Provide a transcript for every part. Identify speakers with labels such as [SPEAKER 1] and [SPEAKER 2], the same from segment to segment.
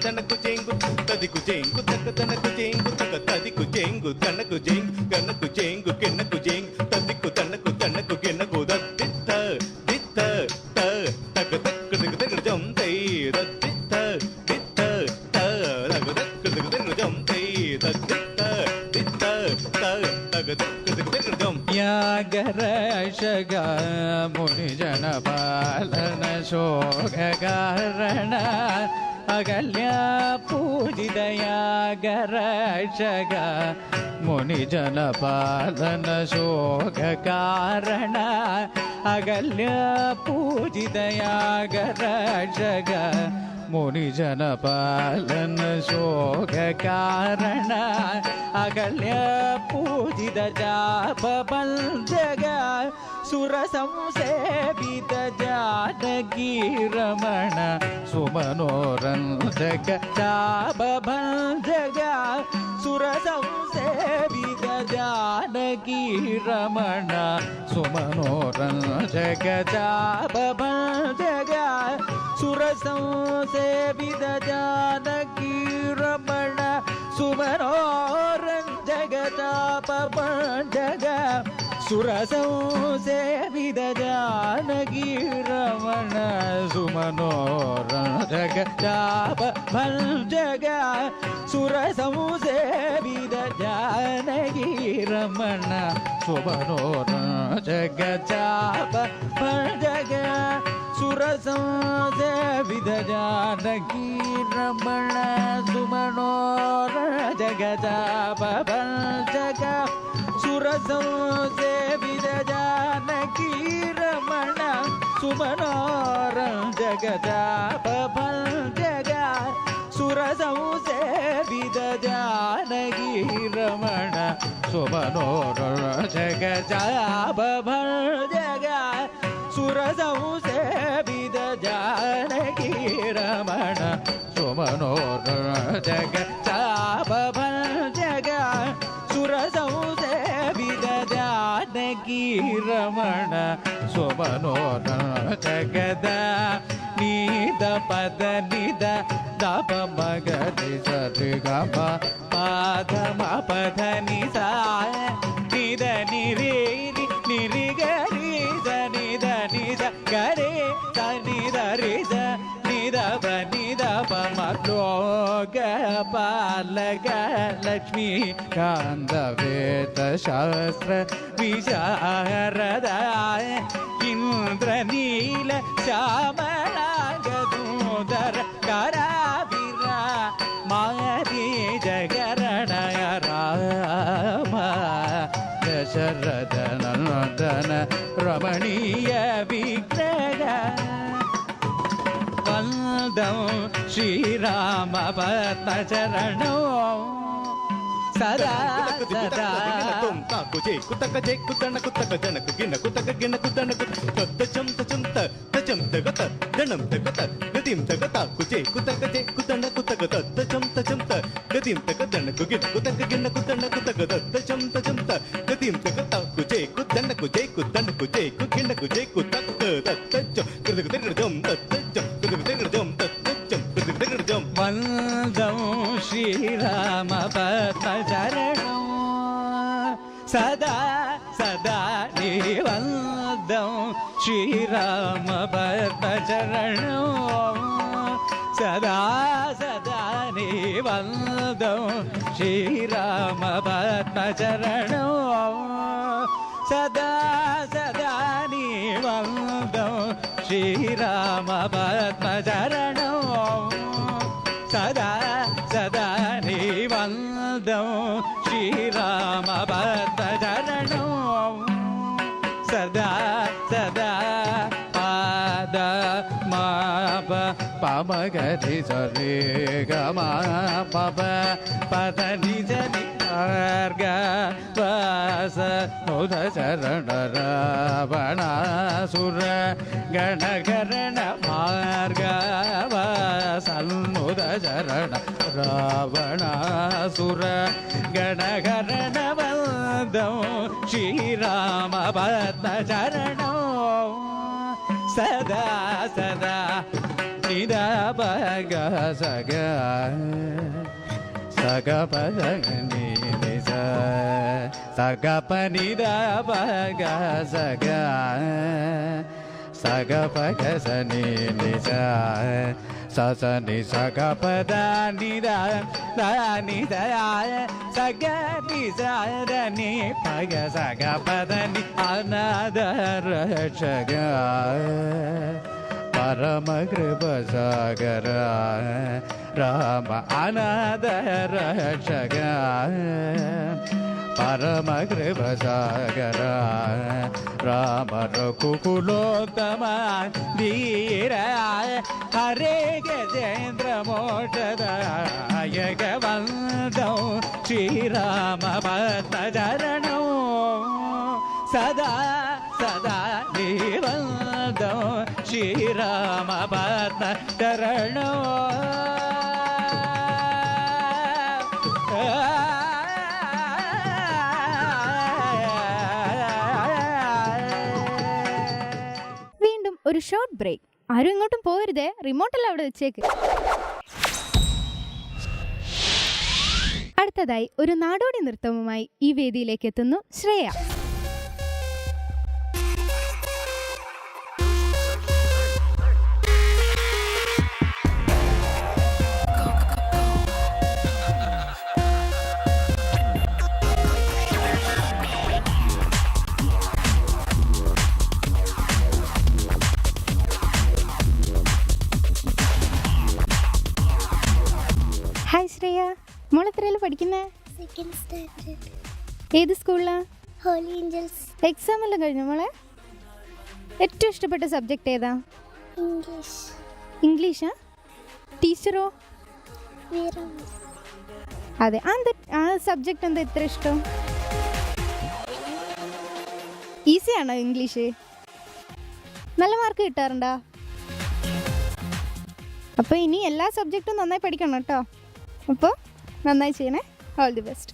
[SPEAKER 1] తనకు చెంగు తదికు చెంగు తక తనకు చెంగు తక తదికు చెంగు తనకు చెంగు కనకు చెంగు కెన్నకు చెంగు తదికు తనకు తనకు కెన్నకు దత్తిత్త దిత్త త తక తక్క తక తక జం తై దత్తిత్త దిత్త త తక తక్క తక తక జం తై దత్తిత్త దిత్త త తక తక్క తక తక జం
[SPEAKER 2] యాగరషగ ముని జన పాలన శోకారణ అగల్య పూజితయాగరషగ ముని జన పాలన శోక కారణ అగల్య పూజితయాగరషగ ముని జన పాలన శోక కారణ అగల్య పూజిత జాపబంధగ సుర సంసేవిత జానకీ రమణ సుమనోరంజక జాపబంధగ సుర సంసేవిత జానకీ రమణ సుమనోరంజక జాపబంధగ సుర సంసేవిత జానకీ రమణ సుమనోరంజక జాపబంధగ సుర సంసేవిత జానకీ రమణ సుమనోరంజక జాపబంధగ సుర సంసేవిత జానకీ రమణ సుమనోరంజక జాపబంధగ సుర సంసేవిత జానకీ రమణ సుమనోరంజక జాపబంధగ సుర సంసేవిత జానకీ రమణ సుమనోరంజక జాపబంధగ సుర సంసేవిత జానకీ రమణ సుమనోరంజక జాపబంధగ సుర సంసేవిత జానకీ రమణ సుమనోరంజక జాపబంధగ సుర సంసేవిత జానకీ రమణ సుమనోరంజక నీద పద నిద దప మగరి సరి గమ పాదమ పద నిసా నిద నిరే నిరి గరి నిద నిద గరే నిద రిజ నిదప నిదప మలోక పాలక లక్ష్మీ కాంత వేద శాస్త్ర విశారదాయ ఇంద్రనీల శ్యామలాగదూదర కరావిర మారీ జగరణయ రామ దశరథ నందన రమణీయ విగ్రహ వందం శ్రీరామ పద్మచరణో సదా సదా
[SPEAKER 1] కుజే కుతక జే కుతన కుతక జనకు గిన కుతక గిన కుతనకు తత్త చంత చంత తచంత గత దణం తగత గతిం తగత కుజే కుతక జే కుతన కుతక తత్త చంత చంత గతిం తగ దణకు గిన కుతక గిన కుతన కుతక తత్త చంత చంత గతిం తగత కుజే కుతన కుజే కుతన కుజే కుగిన కుజే కుతక తత్త చం కుతక జం తత్త చం కుతక జం తత్త చం కుతక జం
[SPEAKER 2] వందం శ్రీరామ పద్మచరణో సదా సదా నీ వందం శ్రీరామ పద్మచరణో సదా సదా నీ వందం శ్రీరామ పద్మచరణో సదా సదా నీ వందం శ్రీరామ పద్మచరణో సదా సదా నీ వందం శ్రీరామ పద్మచరణో సదా సదా పాద మాప పమగరి సరి గమ పప పద నిజ నిర్గ వాస ముద చరణ రావణాసుర గణకరణ మార్గ వాసన్ముద చరణ రావణాసుర గణకరణ వందం శ్రీరామ పద్మచరణో సదా సదా നിധ പഗ സഗ സഗ പദ നി നിസ സഗ പനിധ പഗ സഗ സഗ പഗ സനി നിസ സസ നി സഗ പദ നിധ നി ദ സഗ നി സ നി പഗ സഗ പദ നി അനാഥ രക്ഷക പരമ കൃപ സാഗര രാമ അനാഥ രക്ഷക പരമ കൃപ സാഗര രാമ രഘുകുലോത്തമ ധീര ഹരേ ഗജേന്ദ്ര മോക്ഷദായക വന്ദോ ശ്രീരാമ ഭക്തചരണോ സദാ സദാ വന്ദോ ശ്രീരാമ ഭക്തചരണോ
[SPEAKER 3] ഒരു ഷോർട്ട് ബ്രേക്ക്. ആരും ഇങ്ങോട്ടും പോകരുതേ, റിമോട്ടെല്ലാം അവിടെ വെച്ചേക്ക്. അടുത്തതായി ഒരു നാടോടി നൃത്തവുമായി ഈ വേദിയിലേക്ക് എത്തുന്നു ശ്രേയ. ഹായ് ശ്രേയ, മോളെത്രയില് പഠിക്കുന്നേ?
[SPEAKER 4] Second standard.
[SPEAKER 3] ഏത് സ്കൂളിലാ?
[SPEAKER 4] Holy Angeles.
[SPEAKER 3] എക്സാം എല്ലാം കഴിഞ്ഞു മോളെ? ഏറ്റവും ഇഷ്ടപ്പെട്ട സബ്ജക്റ്റ് ഏതാ?
[SPEAKER 4] ഇംഗ്ലീഷ്.
[SPEAKER 3] ഇംഗ്ലീഷാ? ടീച്ചറോ?
[SPEAKER 4] വീര മിസ്.
[SPEAKER 3] അതെ, ആ സബ്ജക്റ്റ് എന്താ ഇത്ര ഇഷ്ടം? ഈസിയാണോ ഇംഗ്ലീഷ്? നല്ല മാർക്ക് കിട്ടാറുണ്ടോ? അപ്പോൾ ഇനി എല്ലാ സബ്ജക്റ്റും നന്നായി പഠിക്കണം കേട്ടോ. അപ്പോൾ നന്നായി ചെയ്യണേ. All the best.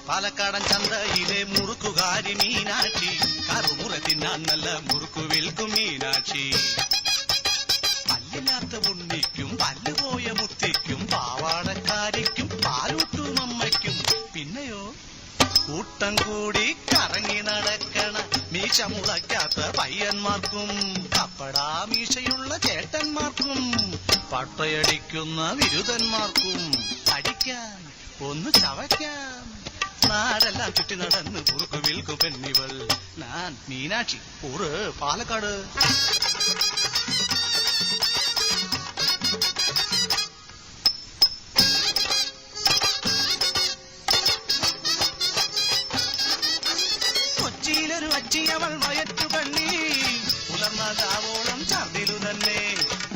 [SPEAKER 5] പാലക്കാടൻ ചന്തയിലെ മുറുക്കുകാരി മീനാക്ഷി, കറുമുറ തിന്നാൻ നല്ല മുറുക്കു വിൽക്കും മീനാക്ഷി. പല്ലില്ലാത്ത ഉണ്ണിക്കും പല്ലുപോയ മുത്തിക്കും പാവാടക്കാരിക്കും പാലൂട്ടും അമ്മയ്ക്കും പിന്നെയോ കൂട്ടം കൂടി കറങ്ങി നടക്കണ മീശ മുളയ്ക്കാത്ത പയ്യന്മാർക്കും കപ്പടാ മീശയുള്ള ചേട്ടന്മാർക്കും പട്ടയടിക്കുന്ന വിരുദ്ധന്മാർക്കും പഠിക്കാൻ ഒന്ന് ചവയ്ക്കാൻ നാടെല്ലാം ചുറ്റി നടന്ന് മുറുക്കു വിൽക്കു പെണ്ണിവൾ. ഞാൻ മീനാക്ഷി, ഊറ് പാലക്കാട്. കൊച്ചിയിലൊരു അച്ചിയവൾ വയറ്റു കണ്ണി, പുലർന്നാവോളം ചർദിലു തന്നെ.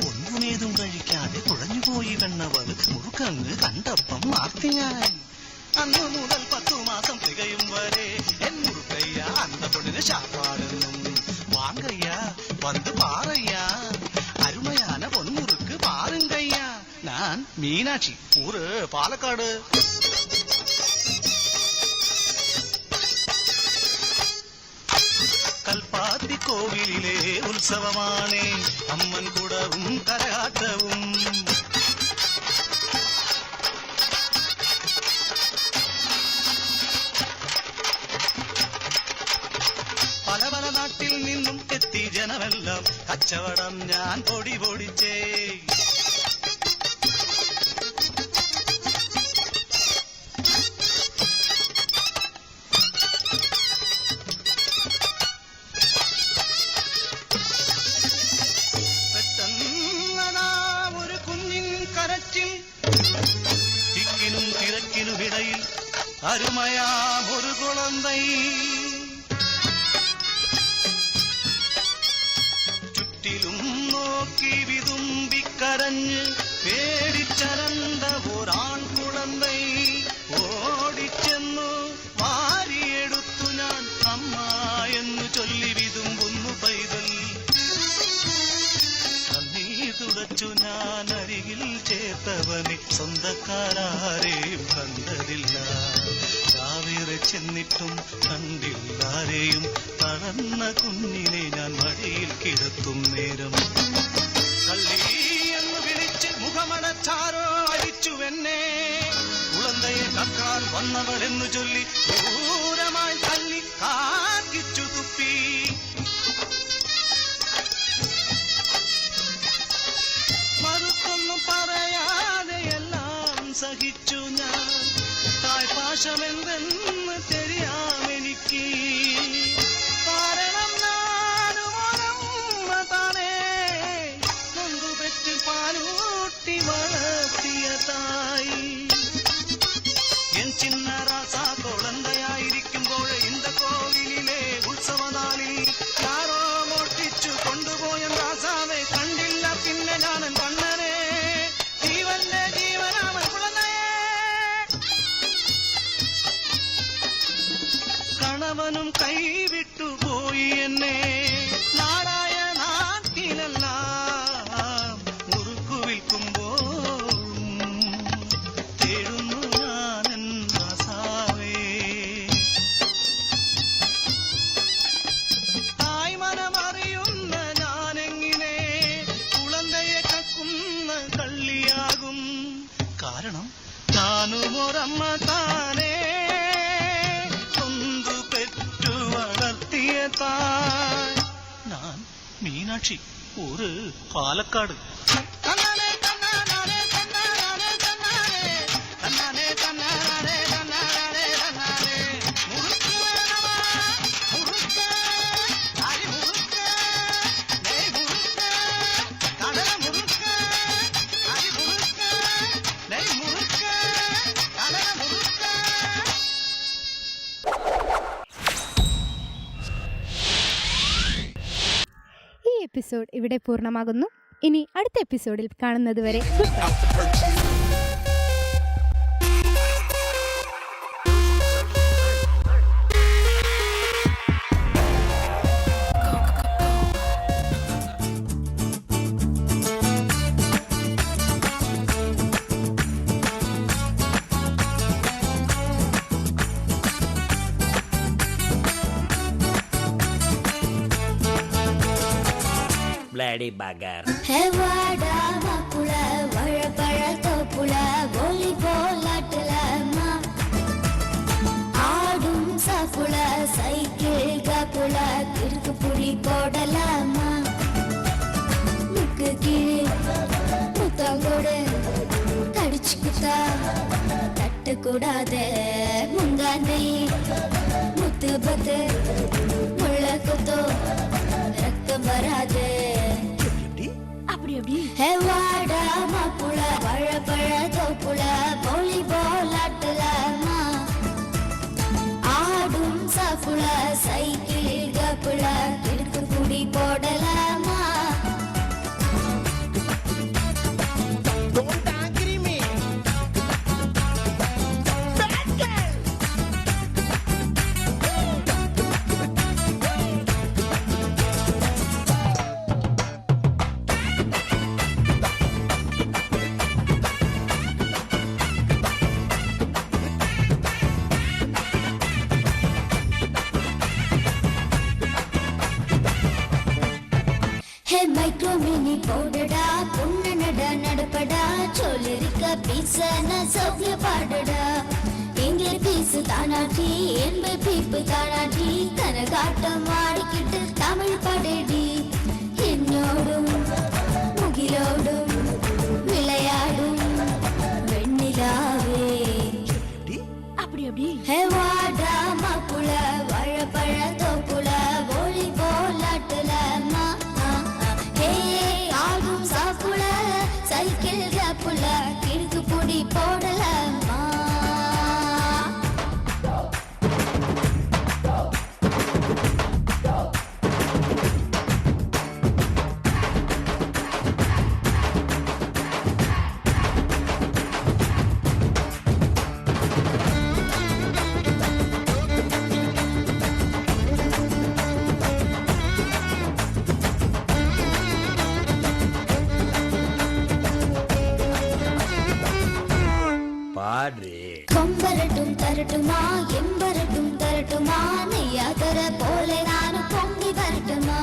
[SPEAKER 5] ഒന്നുമേതും കഴിക്കാതെ കുഴഞ്ഞുപോയി കണ്ണവൾ മുറുക്കങ്ങ് കണ്ടപ്പം മാർത്തി ഞാൻ. അന്നു മുതൽ 10 മാസം തികയും വരെ എൻ മുറുക്കയ്യ അന്ന പൊണ്ണിന് ശാപ്പാടുന്നു. വാങ്കയ്യ വന്ന് പാറയ്യ അരുമയാന പൊന്മുറുക്ക് പാറുങ്കയ്യ. ഞാൻ മീനാക്ഷി, ഊറ് പാലക്കാട്. കൽപ്പാത്തി കോവിലിലെ ഉത്സവമാണേ അമ്മൻ കുടവും കരകാട്ടവും. പല പല നാട്ടിൽ നിന്നും എത്തി ജനമെല്ലാം കച്ചവടം ഞാൻ പൊടി പൊടിച്ചേ. പെട്ടെന്നതാ ഒരു കുഞ്ഞിൻ കരച്ചിൽ, തിക്കിനും തിരക്കിനുമിടയിൽ അരുമയാം ഒരു കുളന്തൈ. ചുറ്റിലും നോക്കി വിതുമ്പിക്കരഞ്ഞ് പേടിച്ചരണ്ട ഒരാൺ കുളന്തൈ ഓടിച്ചെന്നു വാരിയെടുത്തു ഞാൻ അമ്മ എന്ന് ചൊല്ലി വിതുമ്പുന്നു പൈതൽ. കണ്ണീർ തുടച്ചു ഞാൻ അരികിൽ ചേർത്തവനെ സ്വന്തക്കാരാരെയും കണ്ടതില്ല. രാവിലെ ചെന്നിട്ടും കണ്ടില്ലാരെയും തളർന്ന കുഞ്ഞിനെ ഞാൻ മടിയിൽ കിടത്തും നേരം തള്ളി എന്ന് വിളിച്ച് മുഖമടച്ചാരോ അടിച്ചുവെന്നെ. കുളന്തയെ കക്കാൻ വന്നവളെന്നു ചൊല്ലി ദൂരമായി തള്ളി കാക്കിച്ചു തുപ്പി. മറുത്തൊന്നും പറയാതെ എല്ലാം സഹിച്ചു ഞാൻ. തായ്പാശമെന്തെന്ന് தெரியாമെനിക്ക്. കാരണം നാനുമൊരമ്മ താനേ നൊന്തുപെറ്റ് പാലൂട്ടി വളർത്തിയ തായി. എൻ ചിന്ന രാസാ കുളന്തയായിരിക്കുമ്പോൾ இந்த കോവിലിലെ ഉത്സവനാളിൽ யாரോ മോഷ്ടിച്ചു കൊണ്ടുപോയ രാസാവെ കണ്ടില്ല പിന്നെ ഞാനൻ കണ്ണനെ. ജീവന്റെ ജീവനാമൻ കുളന്തയെ. കണവനും കൈവിട്ടു പോയി എന്നെ. നാടായ നാട്ടിലെല്ലാം മുറുക്കു വിൽക്കുമ്പോൾ തേടുന്നു ഞാനൻ രാസാവേ. തായ്മനമറിയുന്ന ഞാനെങ്ങനെ കുളന്തയെ കക്കുന്ന കള്ളിയാകും. കാരണം താനും ഒരമ്മ താനേ സ്വന്തു പെറ്റു വളർത്തിയ തായ്. ഞാൻ മീനാക്ഷി, ഊര് പാലക്കാട്. തന്നാനെ തന്നാനെ തന്നാനെ തന്നാനെ തന്നാനെ തന്നാനെ തന്നാനെ തന്നാനെ. മുറുക്ക് വേണമാ മുറുക്ക്, അരി മുറുക്ക്, നെയ് മുറുക്ക്, കടല മുറുക്ക്, അരി മുറുക്ക്, നെയ് മുറുക്ക്, കടല മുറുക്ക്.
[SPEAKER 3] ഈ എപ്പിസോഡ് ഇവിടെ പൂർണ്ണമാകുന്നു. ഇനി അടുത്ത എപ്പിസോഡിൽ കാണുന്നത് വരെ ഗുഡ് ബൈ.
[SPEAKER 2] Bloody bugger.
[SPEAKER 4] ஹெவாடா மப்புல வழப்பழ தோப்புல வாலிபால் ஆட்டலாமா. ஆடும் சாப்புல சைக்கிள் காப்புல கிறுக்கு புடி போடலாமா. முக்கு கீழே முத்தங்கோடு கடிச்சுக்குத்தா தட்டக்கூடாது. முந்தானை முத்து பத்து முள்ள குத்தோ ரத்தம் வராது. அப்படி அப்படி ஹெவாடா மப்புல வழப்பழ தோப்புல வாலிபால் ஆட்டலாமா. ஆடும் சாப்புல சைக்கிள் கப்புல கிறுக்கு புடி போடலாமா. மைக்ரோ மினி போடடா பொண்ணு நட நடப்படா. சொல்லிருக்க பீசன சௌக்கிய பாடடா. எங்கே பீசு தானாட்டி என்பை பீப்பு தானாட்டி. கனகாட்டம் ஆடிக்கிட்டு தமிழ் பாடடி. என்னோடும் முகிலோடும் விளையாடும் வெண்ணிலாவே. அப்படி அப்படி ஹெவாடா மப்புல வழப்பழ தோப்புல வாலிபால் ஆட்டலாமா. ஆடும் சாப்புல சைக்கிள் கேப்புல கிறுக்கு புடி போடலாமா.
[SPEAKER 6] பாடு.
[SPEAKER 4] கொம்பரட்டும் தரட்டுமா எம்பரட்டும் தரட்டுமா நெய்யா தர போல நானும் பொங்கி வரட்டுமா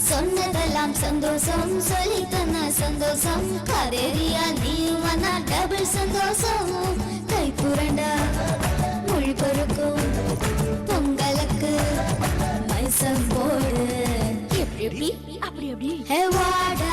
[SPEAKER 4] சொன்னதெல்லாம் சந்தோஷம் சொல்லி தന്ന சந்தோஷம் கதேரியா நீ வந்தா டபுள் சந்தோஷம் கை புரண்டா மொழி பொறுக்கும் பொங்கலுக்கு மைசம் போடு எப்படி அப்படி அப்படி ஹே வாடா